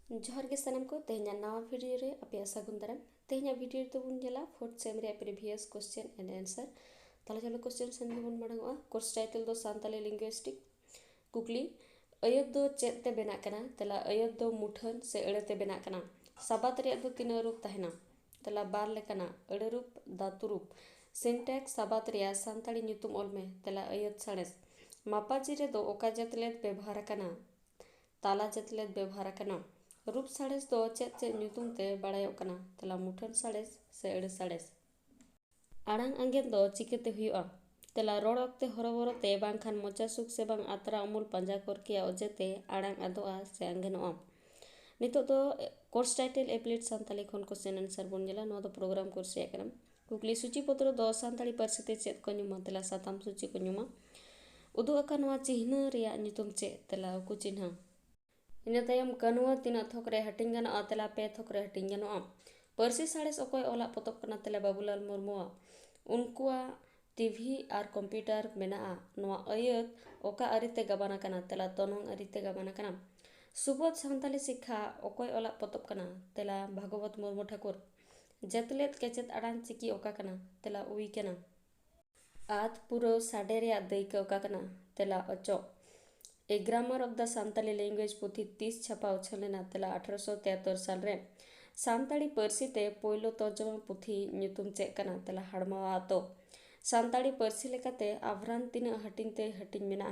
जोहार के सानाम को तेहना नवा वीडियो रे अपे सागुन दाराम तेहना वीडियो रे तबुन जेला फोर्थ सेम रे प्रीवियस क्वेश्चन एंड आंसर ताला चलो क्वेश्चन सेन बन मडंगवा कोर्स टाइटल दो सानताली लिंग्विस्टिक कुकली अयत दो चेत ते बेना कना तला अयत दो मुठन से अड़े ते बेना कना साबात रे दो तीन रूप तहना तला बार लेकना अड़े रूप धातु रूप सिंटैक्स साबात रे सानताली ᱧᱩᱛᱩᱢ ऑल में तला अयत साड़ेस मापाजी रे दो ओका जतलेत व्यवहार कना ताला जतलेत व्यवहार कना रूप साड़ेस दो चेत चेत ᱧᱩᱛᱩᱢ ते बाड़ायोग कना तला मुठन साड़ेस से अड़े साड़ेस आड़ांग आंगेन दो चिकेते हुआ तला रोड वक्ते हरोबरो ते बांखान मोचा सुख से बांग आतरा अमूल पंजा कोरकिया ओजेते आड़ांग आदोआ से आंगेनोआ नितो दो कोर्स टाइटल एप्लीट सानताली खन क्वेश्चन आंसर बन जेला नो दो प्रोग्राम कोर्स याकरम कुकली सूची पत्र दो सानताली पारसिते चेत को ᱧᱩᱢᱟ तला साताम सूची को ᱧᱩᱢᱟ उदु अका नवा चिन्ह रिया ᱧᱩᱛᱩᱢ चेत तला उकु चिन्ह इन तायम कनुआ तीना थोकरे हटिंग गानोआ तला पे थोकरे हटिंग गानोआ परसी साड़ेस अकोय ओला पोतोब कना तला बाबूलाल मुर्मुआ उनकुआ टीवी और कंप्यूटर मेनाआ नवा अयत ओका अरिते गबाना कना तला तनोंग अरिते गबाना कना सुबोध सानताली शिक्षा अकोय ओला पोतोब कना तला भागवत मुर्मु ठाकुर जतलेत केचेत आड़ान चिकी ओका कना तला उई कना आद पुरो साडे रिया दैका ओका कना तला अचो a grammar of the Santali language पुथी 30 छपा उछलेना तला 1873 साल रे सानताली परसी ते पोइलो तर्जमा पुथी ᱧᱩᱛᱩᱢ चेक कना तला हाड़मावा तो सानताली परसी लेकाते आवरान तीना हटिंग ते हटिंग मेना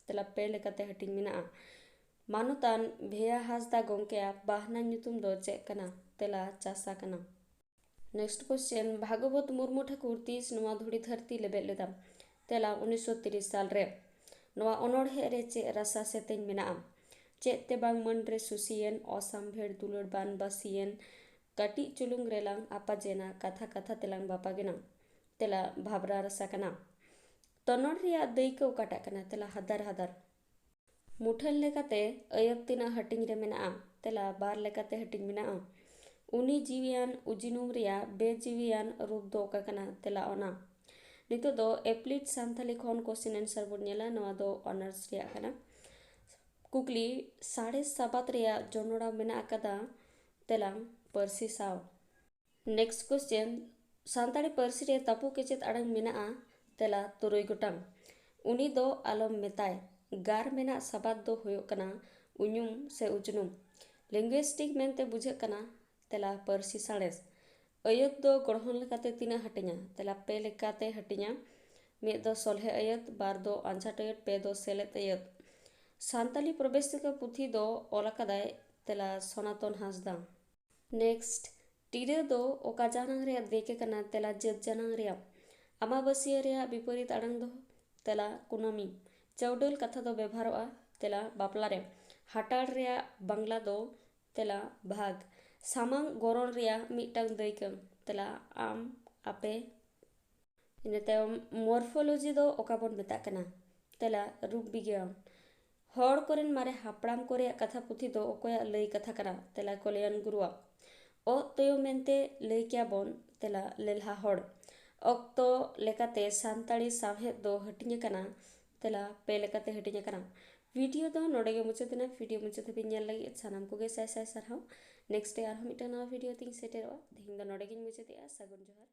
तला पे लेकाते हटिंग मेना मानुतान भेया हासदा गोंकेया बाहना ᱧᱩᱛᱩᱢ दो चेक कना तला चासा कना नेक्स्ट क्वेश्चन भागवत मुर्मु ठाकुर 30 नवा धुड़ी धरती लेबे लेदा तला 1930 साल रे नवा ओनोड़हे रे चे रसा से तेन मेना चेत ते बांग मन रे सुसियन ओसाम भेड़ दुलड़ बान बसियन कटी चुलुंग रेलांग आपा जेना कथा कथा तेलांग बापा गेना तेला भाबरा रसा कना तनोड़ रिया दैको काटा कना तेला हदर हदर मुठन लेकाते अयब तीना हटिंग रे मेना तेला बार लेकाते हटिंग मेना उनी जीवियान उजिनुम रिया बेजीवियान रूप दो का कना तेला ओना नितो दो एप्लीट सानताली खन क्वेश्चन आंसर बन नेला नवा दो ऑनर्स रिया कना कुकली साड़े साबात रिया जोनोड़ा मेना कदा तेलांग परसी साव नेक्स्ट क्वेश्चन सानताली परसी रे तापु केचेत आड़ांग मेना तेला तुरुई गोटांग उनी दो आलम मेताय गार मेना साबात दो होयो कना उኙम से उजनुम लिंग्विस्टिक मेनते बुझे कना तेला परसी साड़ेस अयत दो गढ़हन लेकाते तीना हटिंगा तला पे लेकाते हटिंगा में दो सोलहे अयत बार दो आंझाट अयत पे दो सेलेत अयत सानताली प्रवेशिका पुथी दो ओलाकादाय तला सनातन हासदा नेक्स्ट टीरे दो ओका जानंग रे देखे कना तला जत जानंग रे अमाबसिया रे विपरीत आड़ंग दो तला कुनामी चौडल कथा दो व्यवहारोआ तला बापला रे हाटाड़ रे बांग्ला दो तला भाग सामांग गोरण रिया मिटांग दैकम तला आम आपे इन तायम मॉर्फोलॉजी दो ओका बन मेता कना तला रूप विज्ञान हड़ कोरेन मारे हापड़ाम कोरे कथा पुथी दो ओकोया लई कथा कना तला कल्याण गुरुआ ओ तयो मेनते लई क्या बन तला लेलहा हड़ ऑक्तो लेकाते सानताली सावहे दो हटिंग कना तला पे लेकाते हटिंग कना वीडियो दो नोडेगे मुचादेना वीडियो मुचादे बिन्याल लगी सानाम को गे साय साय सरहाव नेक्स्ट डे आरहम मिटा नवा वीडियो तिंग सेटेरवा दिहिं द नोडेगिन मुचादेआ सागुन जोहार।